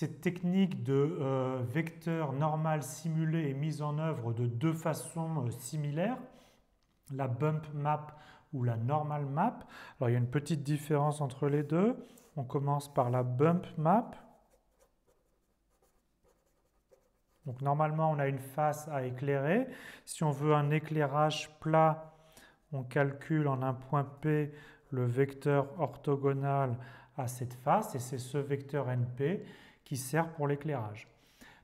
cette technique de vecteur normal simulé est mise en œuvre de deux façons similaires, la bump map ou la normal map. Alors il y a une petite différence entre les deux. On commence par la bump map. Donc normalement on a une face à éclairer. Si on veut un éclairage plat, on calcule en un point P le vecteur orthogonal à cette face et c'est ce vecteur NP qui sert pour l'éclairage.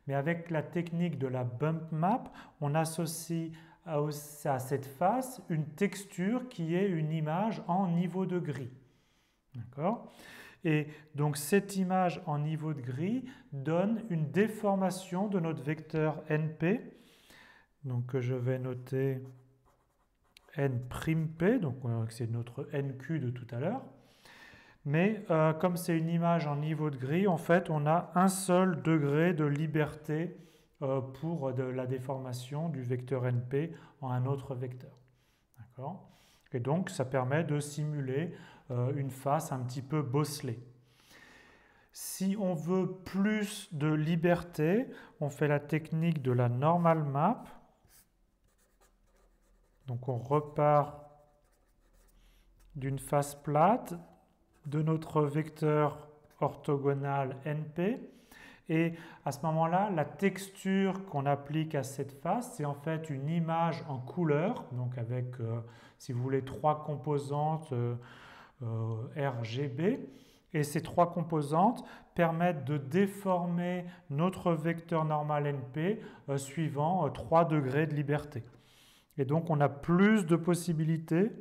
Mais avec la technique de la bump map, on associe à cette face une texture qui est une image en niveau de gris. D'accord ? Et donc cette image en niveau de gris donne une déformation de notre vecteur NP. Donc je vais noter N'P, donc c'est notre NQ de tout à l'heure. Mais comme c'est une image en niveau de gris, en fait, on a un seul degré de liberté pour la déformation du vecteur NP en un autre vecteur. D'accord ? Et donc, ça permet de simuler une face un petit peu bosselée. Si on veut plus de liberté, on fait la technique de la normal map. Donc, on repart d'une face plate de notre vecteur orthogonal NP. Et à ce moment-là, la texture qu'on applique à cette face, c'est en fait une image en couleur, donc avec, si vous voulez, trois composantes RGB. Et ces trois composantes permettent de déformer notre vecteur normal NP suivant 3 degrés de liberté. Et donc, on a plus de possibilités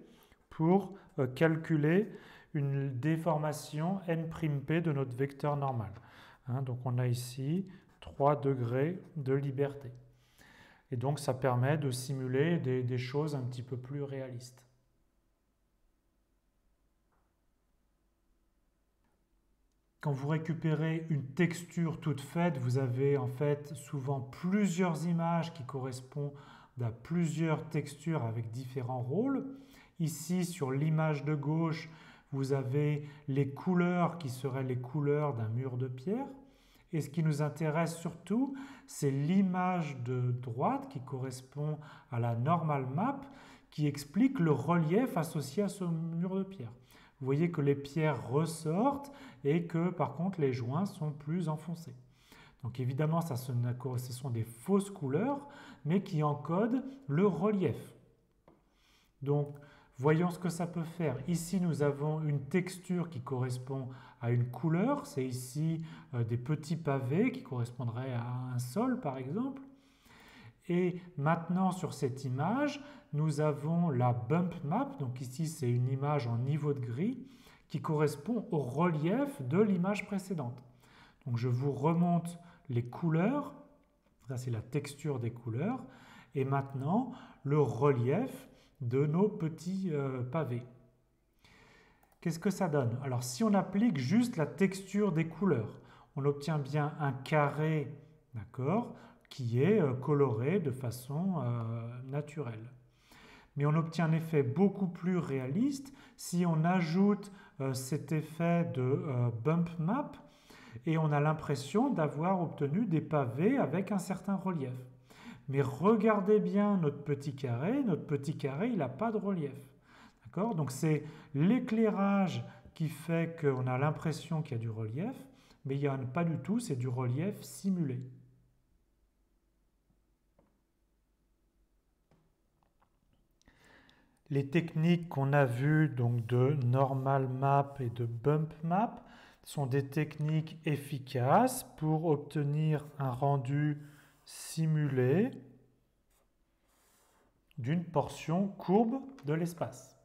pour calculer une déformation N'P de notre vecteur normal. Donc on a ici 3 degrés de liberté. Et donc ça permet de simuler des choses un petit peu plus réalistes. Quand vous récupérez une texture toute faite, vous avez en fait souvent plusieurs images qui correspondent à plusieurs textures avec différents rôles. Ici, sur l'image de gauche, vous avez les couleurs qui seraient les couleurs d'un mur de pierre. Et ce qui nous intéresse surtout, c'est l'image de droite qui correspond à la normal map, qui explique le relief associé à ce mur de pierre. Vous voyez que les pierres ressortent et que par contre les joints sont plus enfoncés. Donc évidemment, ce sont des fausses couleurs, mais qui encodent le relief. Donc, voyons ce que ça peut faire. Ici, nous avons une texture qui correspond à une couleur. C'est ici des petits pavés qui correspondraient à un sol, par exemple. Et maintenant, sur cette image, nous avons la bump map. Donc ici, c'est une image en niveau de gris qui correspond au relief de l'image précédente. Donc je vous remonte les couleurs. Ça, c'est la texture des couleurs. Et maintenant, le relief de nos petits pavés. Qu'est-ce que ça donne? Alors, si on applique juste la texture des couleurs, on obtient bien un carré, d'accord, qui est coloré de façon naturelle. Mais on obtient un effet beaucoup plus réaliste si on ajoute cet effet de bump map et on a l'impression d'avoir obtenu des pavés avec un certain relief. Mais regardez bien notre petit carré, il n'a pas de relief. D'accord? Donc c'est l'éclairage qui fait qu'on a l'impression qu'il y a du relief, mais il n'y en a pas du tout, c'est du relief simulé. Les techniques qu'on a vues donc de normal map et de bump map sont des techniques efficaces pour obtenir un rendu simulé d'une portion courbe de l'espace.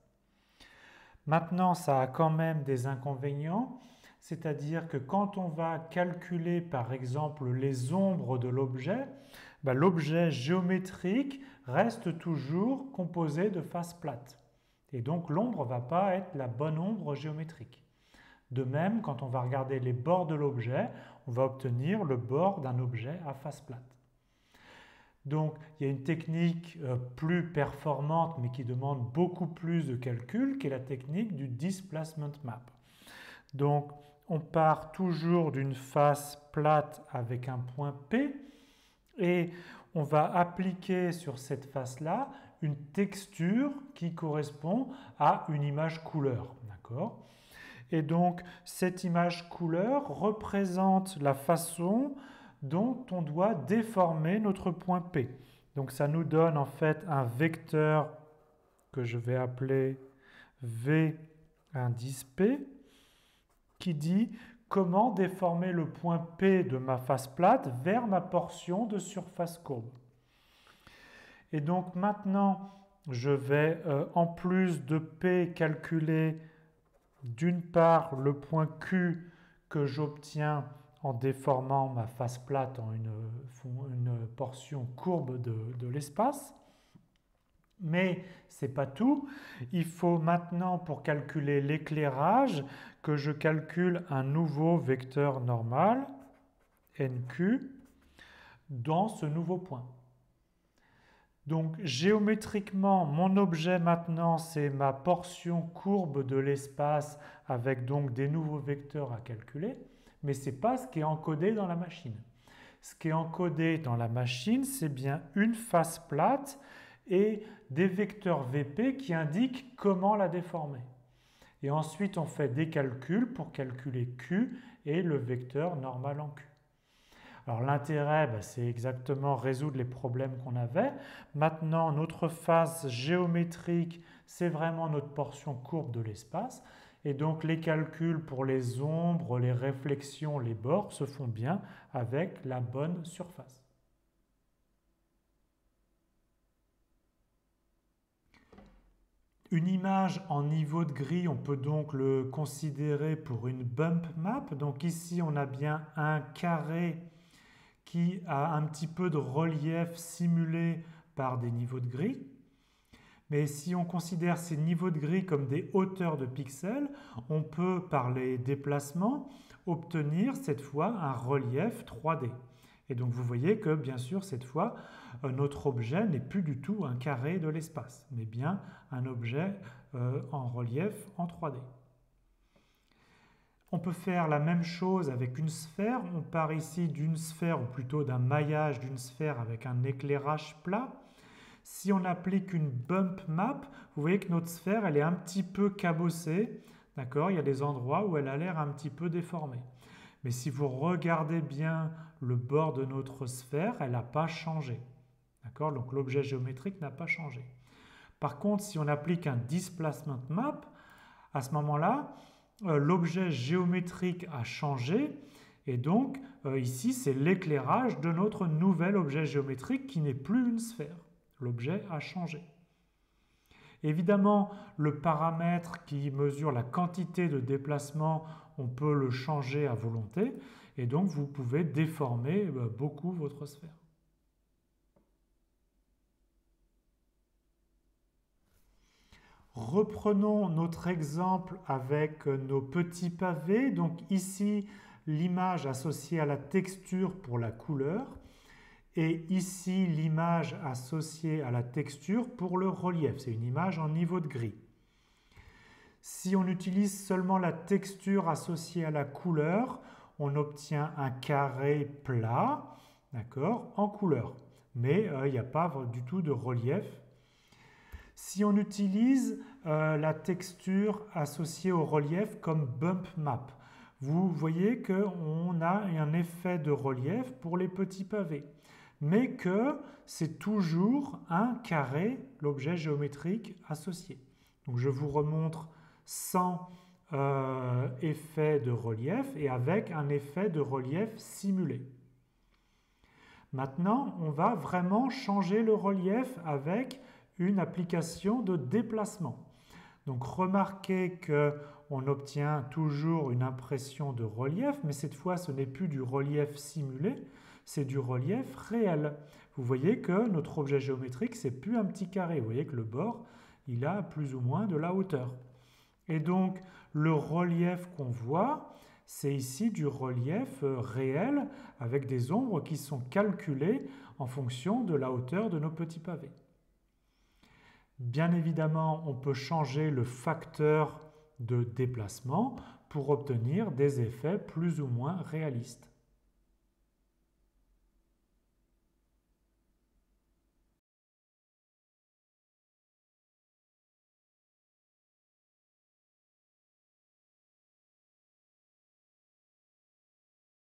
Maintenant, ça a quand même des inconvénients, c'est-à-dire que quand on va calculer par exemple les ombres de l'objet, l'objet géométrique reste toujours composé de faces plates. Et donc l'ombre ne va pas être la bonne ombre géométrique. De même, quand on va regarder les bords de l'objet, on va obtenir le bord d'un objet à face plate. Donc, il y a une technique plus performante, mais qui demande beaucoup plus de calcul, qui est la technique du displacement map. Donc, on part toujours d'une face plate avec un point P et on va appliquer sur cette face-là une texture qui correspond à une image couleur. D'accord ? Et donc, cette image couleur représente la façon dont on doit déformer notre point P. Donc, ça nous donne en fait un vecteur que je vais appeler V indice P, qui dit comment déformer le point P de ma face plate vers ma portion de surface courbe. Et donc maintenant, je vais en plus de P calculer d'une part le point Q que j'obtiens en déformant ma face plate en une portion courbe de l'espace. Mais ce n'est pas tout. Il faut maintenant, pour calculer l'éclairage, que je calcule un nouveau vecteur normal, NQ, dans ce nouveau point. Donc géométriquement, mon objet maintenant, c'est ma portion courbe de l'espace avec donc des nouveaux vecteurs à calculer, mais ce n'est pas ce qui est encodé dans la machine. Ce qui est encodé dans la machine, c'est bien une face plate et des vecteurs VP qui indiquent comment la déformer. Et ensuite, on fait des calculs pour calculer Q et le vecteur normal en Q. Alors l'intérêt, c'est exactement résoudre les problèmes qu'on avait. Maintenant, notre face géométrique, c'est vraiment notre portion courbe de l'espace. Et donc les calculs pour les ombres, les réflexions, les bords se font bien avec la bonne surface. Une image en niveau de gris, on peut donc le considérer pour une bump map. Donc ici, on a bien un carré qui a un petit peu de relief simulé par des niveaux de gris. Mais si on considère ces niveaux de gris comme des hauteurs de pixels, on peut, par les déplacements, obtenir cette fois un relief 3D. Et donc vous voyez que, bien sûr, cette fois, notre objet n'est plus du tout un carré de l'espace, mais bien un objet en relief en 3D. On peut faire la même chose avec une sphère. On part ici d'une sphère, ou plutôt d'un maillage d'une sphère avec un éclairage plat. Si on applique une bump map, vous voyez que notre sphère, elle est un petit peu cabossée. D'accord ? Il y a des endroits où elle a l'air un petit peu déformée. Mais si vous regardez bien le bord de notre sphère, elle n'a pas changé. D'accord ? Donc l'objet géométrique n'a pas changé. Par contre, si on applique un displacement map, à ce moment-là, l'objet géométrique a changé. Et donc, ici, c'est l'éclairage de notre nouvel objet géométrique qui n'est plus une sphère. L'objet a changé. Évidemment, le paramètre qui mesure la quantité de déplacement, on peut le changer à volonté. Et donc, vous pouvez déformer beaucoup votre sphère. Reprenons notre exemple avec nos petits pavés. Donc ici, l'image associée à la texture pour la couleur. Et ici, l'image associée à la texture pour le relief. C'est une image en niveau de gris. Si on utilise seulement la texture associée à la couleur, on obtient un carré plat, d'accord, en couleur. Mais il n'y a pas du tout de relief. Si on utilise la texture associée au relief comme bump map, vous voyez qu'on a un effet de relief pour les petits pavés, mais que c'est toujours un carré, l'objet géométrique associé. Donc je vous remontre sans effet de relief et avec un effet de relief simulé. Maintenant, on va vraiment changer le relief avec une application de déplacement. Donc remarquez qu'on obtient toujours une impression de relief, mais cette fois ce n'est plus du relief simulé, c'est du relief réel. Vous voyez que notre objet géométrique, c'est plus un petit carré. Vous voyez que le bord, il a plus ou moins de la hauteur. Et donc le relief qu'on voit, c'est ici du relief réel avec des ombres qui sont calculées en fonction de la hauteur de nos petits pavés. Bien évidemment, on peut changer le facteur de déplacement pour obtenir des effets plus ou moins réalistes.